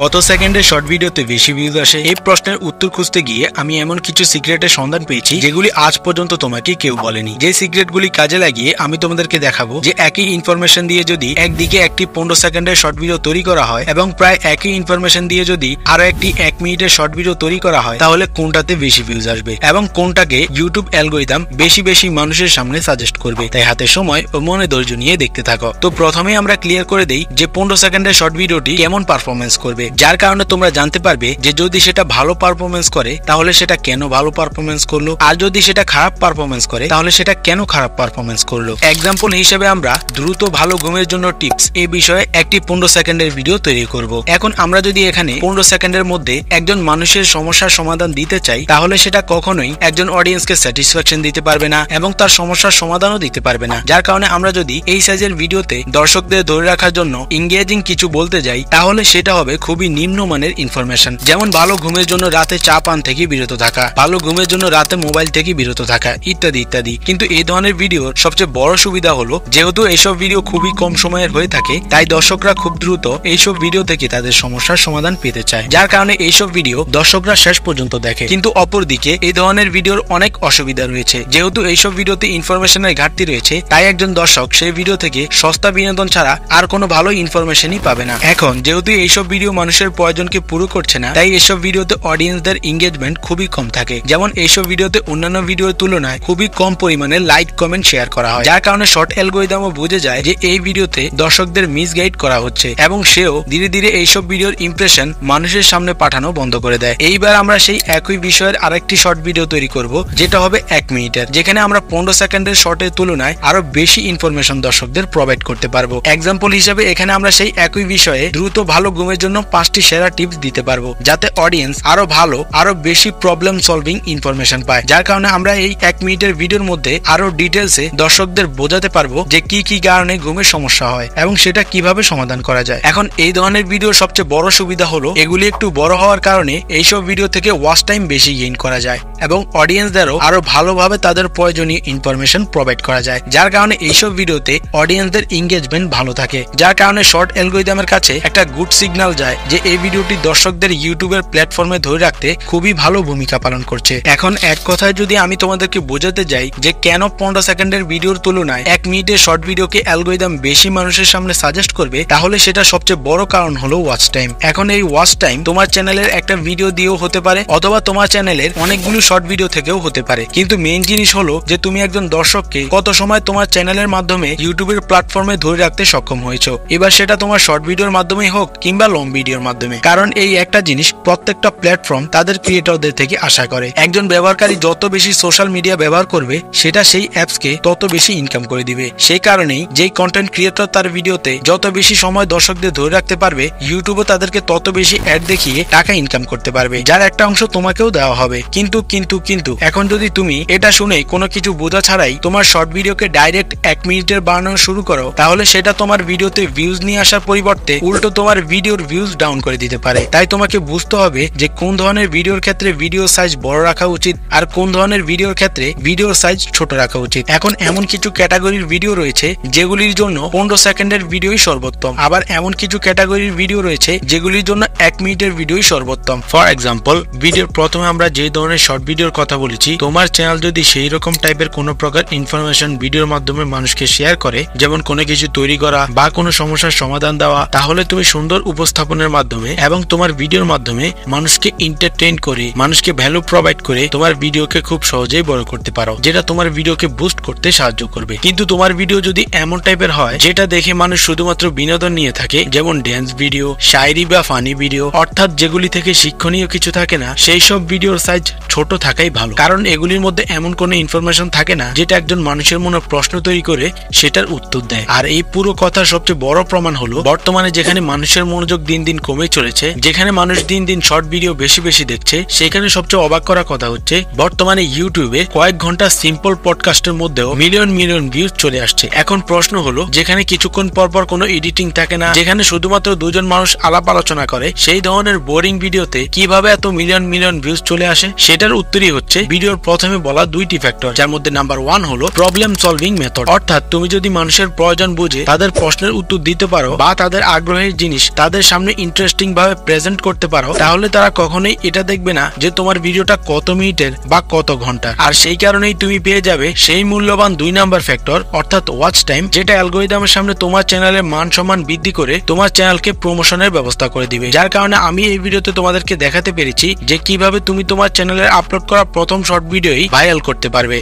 কত সেকেন্ডের শর্ট ভিডিওতে বেশি ভিউজ আসে? এই প্রশ্নের উত্তর খুঁজতে গিয়ে আমি এমন কিছু সিক্রেটের সন্ধান পেয়েছি যেগুলি আজ পর্যন্ত তোমাকে কেউ বলেনি। যে সিক্রেটগুলি কাজে লাগিয়ে আমি তোমাদেরকে দেখাবো যে একই ইনফরমেশন দিয়ে যদি একদিকে একটি 15 সেকেন্ডের শর্ট ভিডিও তৈরি করা হয় এবং প্রায় একই ইনফরমেশন দিয়ে যদি আরো একটি 1 মিনিটের শর্ট ভিডিও তৈরি করা হয় তাহলে কোনটাতে বেশি ভিউজ আসবে এবং কোনটাকে ইউটিউব অ্যালগরিদম বেশি মানুষের সামনে সাজেস্ট করবে। তাই হাতে সময় ও মনে ধৈর্য নিয়ে দেখতে থাকো। তো প্রথমে আমরা ক্লিয়ার করে দেই যে 15 সেকেন্ডের শর্ট ভিডিওটি কেমন পারফরমেন্স করবে, যার কারণে তোমরা জানতে পারবে যে যদি সেটা ভালো পারফরমেন্স করে তাহলে সেটা কেন ভালো পারফরমেন্স করলো, আর যদি সেটা খারাপ পারফরমেন্স করে তাহলে সেটা কেন খারাপ পারফরমেন্স করলো। এক্সাম্পল হিসেবে আমরা দ্রুত ভালো ঘুমের জন্য টিপস এই বিষয়ে একটি 15 সেকেন্ডের ভিডিও তৈরি করব। এখন আমরা যদি এখানে 15 সেকেন্ডের মধ্যে একজন মানুষের সমস্যার সমাধান দিতে চাই তাহলে সেটা কখনোই একজন অডিয়েন্সকে স্যাটিসফ্যাকশন দিতে পারবে না এবং তার সমস্যার সমাধানও দিতে পারবে না। যার কারণে আমরা যদি এই সাইজের ভিডিওতে দর্শকদের ধরে রাখার জন্য এনগেজিং কিছু বলতে যাই তাহলে সেটা হবে খুবই নিম্নমানের ইনফরমেশন, যেমন ভালো ঘুমের জন্য রাতে চা পান থেকে বিরত থাকা, ভালো ঘুমের জন্য রাতে মোবাইল থেকে বিরত থাকা ইত্যাদি ইত্যাদি। কিন্তু এই ধরনের ভিডিওর সবচেয়ে বড় সুবিধা হলো যেহেতু এইসব ভিডিও খুবই কম সময়ের হয়ে থাকে তাই দর্শকরা খুব দ্রুত এইসব ভিডিও থেকে তাদের সমস্যার সমাধান পেতে চায়, যার কারণে এইসব ভিডিও দর্শকরা শেষ পর্যন্ত দেখে। কিন্তু অপরদিকে এই ধরনের ভিডিওর অনেক অসুবিধা রয়েছে। যেহেতু এইসব ভিডিওতে ইনফরমেশনের ঘাটতি রয়েছে তাই একজন দর্শক সেই ভিডিও থেকে সস্তা বিনোদন ছাড়া আর কোনো ভালো ইনফরমেশনই পাবে না। এখন যেহেতু এইসব ভিডিও মানুষের প্রয়োজনকে পুরো করছে না তাই এইসব ভিডিওতে অডিয়েন্সদের এঙ্গেজমেন্ট খুবই কম থাকে। যেমন এইসব ভিডিওতে অন্যান্য ভিডিওর তুলনায় খুবই কম পরিমাণে লাইক কমেন্ট শেয়ার করা হয়, যার কারণে শর্ট অ্যালগরিদমও বুঝে যায় যে এই ভিডিওতে দর্শকদের মিসগাইড করা হচ্ছে এবং সেও ধীরে ধীরে এইসব ভিডিওর ইমপ্রেশন মানুষের সামনে পাঠানো বন্ধ করে দেয়। এইবার আমরা সেই একই বিষয়ের আরেকটি শর্ট ভিডিও তৈরি করব যেটা হবে 1 মিনিটের, যেখানে আমরা 15 সেকেন্ডের শর্টের তুলনায় আরো বেশি ইনফরমেশন দর্শকদের প্রোভাইড করতে পারবো। এক্সাম্পল হিসেবে এখানে আমরা সেই একই বিষয়ে দ্রুত ভালো ঘুমের জন্য 5টি সেরা টিপস দিতে পারবো যাতে অডিয়েন্স আরো ভালো আরো বেশি প্রবলেম সলভিং ইনফরমেশন পায়। যার কারণে আমরা এই 1 মিনিটের ভিডিওর মধ্যে আরো ডিটেলসে দর্শকদের বোঝাতে পারবো যে কি কি কারণে ঘুমের সমস্যা হয় এবং সেটা কিভাবে সমাধান করা যায়। এখন এই ধরনের ভিডিওর সবচেয়ে বড় সুবিধা হলো এগুলি একটু বড় হওয়ার কারণে এইসব ভিডিও থেকে ওয়াচ টাইম বেশি গেইন করা যায় এবং অডিয়েন্সদেরও আরো ভালোভাবে তাদের প্রয়োজনীয় ইনফরমেশন প্রোভাইড করা যায়, যার কারণে এইসব ভিডিওতে অডিয়েন্সদের এঙ্গেজমেন্ট ভালো থাকে। যার কারণে শর্ট অ্যালগরিদমের কাছে একটা গুড সিগন্যাল যায় যে এই ভিডিওটি দর্শকদের ইউটিউবের প্ল্যাটফর্মে ধরে রাখতে খুবই ভালো ভূমিকা পালন করছে। এখন এক কথায় যদি আমি তোমাদেরকে বোঝাতে যাই যে কেন 15 সেকেন্ডের ভিডিওর তুলনায় 1 মিনিটের শর্ট ভিডিওকে অ্যালগরিদম বেশি মানুষের সামনে সাজেস্ট করবে তাহলে সেটা সবচেয়ে বড় কারণ হলো ওয়াচ টাইম। এখন এই ওয়াচ টাইম তোমার চ্যানেলের একটা ভিডিও দিয়েও হতে পারে অথবা তোমার চ্যানেলের অনেকগুলো শর্ট ভিডিও থেকেও হতে পারে, কিন্তু মেইন জিনিস হলো যে তুমি একজন দর্শককে কত সময় তোমার চ্যানেলের মাধ্যমে ইউটিউবের প্ল্যাটফর্মে ধরে রাখতে সক্ষম হয়েছো, এবার সেটা তোমার শর্ট ভিডিওর মাধ্যমেই হোক কিংবা লং ভিডিওর মাধ্যমে। কারণ এই একটা জিনিস প্রত্যেকটা প্ল্যাটফর্ম তাদের ক্রিয়েটরদের থেকে আশা করে, একজন ব্যবহারকারী যত বেশি সোশ্যাল মিডিয়া ব্যবহার করবে সেটা সেই অ্যাপসকে তত বেশি ইনকাম করে দিবে। সেই কারণেই যেই কন্টেন্ট ক্রিয়েটর তার ভিডিওতে যত বেশি সময় দর্শকদের ধরে রাখতে পারবে ইউটিউবও তাদেরকে তত বেশি অ্যাড দেখিয়ে টাকা ইনকাম করতে পারবে, যার একটা অংশ তোমাকেও দেওয়া হবে। কিন্তু কিন্তু কিন্তু এখন যদি তুমি এটা শুনে কোনো কিছু বোঝা ছাড়াই তোমার শর্ট ভিডিওকে ডাইরেক্ট 1 মিনিটের বানানো শুরু করো তাহলে সেটা তোমার ভিডিওতে ভিউজ নিয়ে আসার পরিবর্তে উল্টো তোমার ভিডিওর ভিউজ ডাউন করে দিতে পারে। তাই তোমাকে বুঝতে হবে যে কোন ধরনের ভিডিওর ক্ষেত্রে ভিডিওর সাইজ বড় রাখা উচিত আর কোন ধরনের ভিডিওর ক্ষেত্রে ভিডিওর সাইজ ছোট রাখা উচিত। এখন এমন কিছু ক্যাটাগরির ভিডিও রয়েছে যেগুলির জন্য 15 সেকেন্ডের ভিডিওই সর্বোত্তম, আবার এমন কিছু ক্যাটাগরির ভিডিও রয়েছে যেগুলির জন্য 1 মিনিটের ভিডিওই সর্বোত্তম। ফর এক্সাম্পল, ভিডিওর প্রথমে আমরা যে ধরনের শর্ট ভিডিওর কথা বলেছি, তোমার চ্যানেল যদি সেই রকম টাইপের কোনো প্রকার ইনফরমেশন ভিডিওর মাধ্যমে মানুষকে শেয়ার করে, যেমন কোনো কিছু তৈরি করা বা কোনো সমস্যার সমাধান দেওয়া, তাহলে তুমি সুন্দর উপস্থাপনের মাধ্যমে এবং তোমার ভিডিওর মাধ্যমে মানুষকে এন্টারটেইন করে মানুষকে ভ্যালু প্রোভাইড করে তোমার ভিডিওকে খুব সহজেই বড় করতে পারো, যেটা তোমার ভিডিওকে বুস্ট করতে সাহায্য করবে। কিন্তু তোমার ভিডিও যদি এমন টাইপের হয় যেটা দেখে মানুষ শুধুমাত্র বিনোদন নিয়ে থাকে, যেমন ড্যান্স ভিডিও, শায়রি বা ফানি ভিডিও, অর্থাৎ যেগুলি থেকে শিক্ষণীয় কিছু থাকে না, সেই সব ভিডিওর সাইজ ছোট থাকাই ভালো। কারণ এগুলির মধ্যে এমন কোনো ইনফরমেশন থাকে না যেটা একজন মানুষের মনে প্রশ্ন তৈরি করে সেটার উত্তর দেয়। আর এই পুরো কথার সবচেয়ে বড় প্রমাণ হলো বর্তমানে যেখানে মানুষের মনোযোগ দিন দিন কমে চলেছে, যেখানে মানুষ দিন দিন শর্ট ভিডিও বেশি বেশি দেখছে, সেখানে সবচেয়ে অবাক করা কথা হচ্ছে বর্তমানে ইউটিউবে কয়েক ঘন্টা সিম্পল পডকাস্টের মধ্যেও মিলিয়ন মিলিয়ন ভিউজ চলে আসছে। এখন প্রশ্ন হলো, যেখানে কিছুক্ষণ পরপর কোনো এডিটিং থাকে না, যেখানে শুধুমাত্র দুজন মানুষ আলাপ আলোচনা করে, সেই ধরনের বোরিং ভিডিওতে কিভাবে এত মিলিয়ন মিলিয়ন ভিউজ চলে আসে? সেটার উত্তরই হচ্ছে ভিডিওর প্রথমে বলা 2টি ফ্যাক্টর, যার মধ্যে নাম্বার 1 হলো প্রবলেম সলভিং মেথড। অর্থাৎ তুমি যদি মানুষের প্রয়োজন বুঝে তাদের প্রশ্নের উত্তর দিতে পারো বা তাদের আগ্রহের জিনিস তাদের সামনে ইন্টারেস্টিং ভাবে প্রেজেন্ট করতে পারো তাহলে তারা কখনোই এটা দেখবে না যে তোমার ভিডিওটা কত মিনিটের বা কত ঘন্টা। আর সেই কারণেই তুমি পেয়ে যাবে সেই মূল্যবান 2 নাম্বার ফ্যাক্টর অর্থাৎ ওয়াচ টাইম, যেটা অ্যালগরিদমের সামনে তোমার চ্যানেলের মান সম্মান বৃদ্ধি করে তোমার চ্যানেলকে প্রমোশনের ব্যবস্থা করে দিবে। যার কারণে আমি এই ভিডিওতে তোমাদেরকে দেখাতে পেরেছি যে কিভাবে তুমি তোমার চ্যানেলে আপলোড করা প্রথম শর্ট ভিডিওই ভাইরাল করতে পারবে।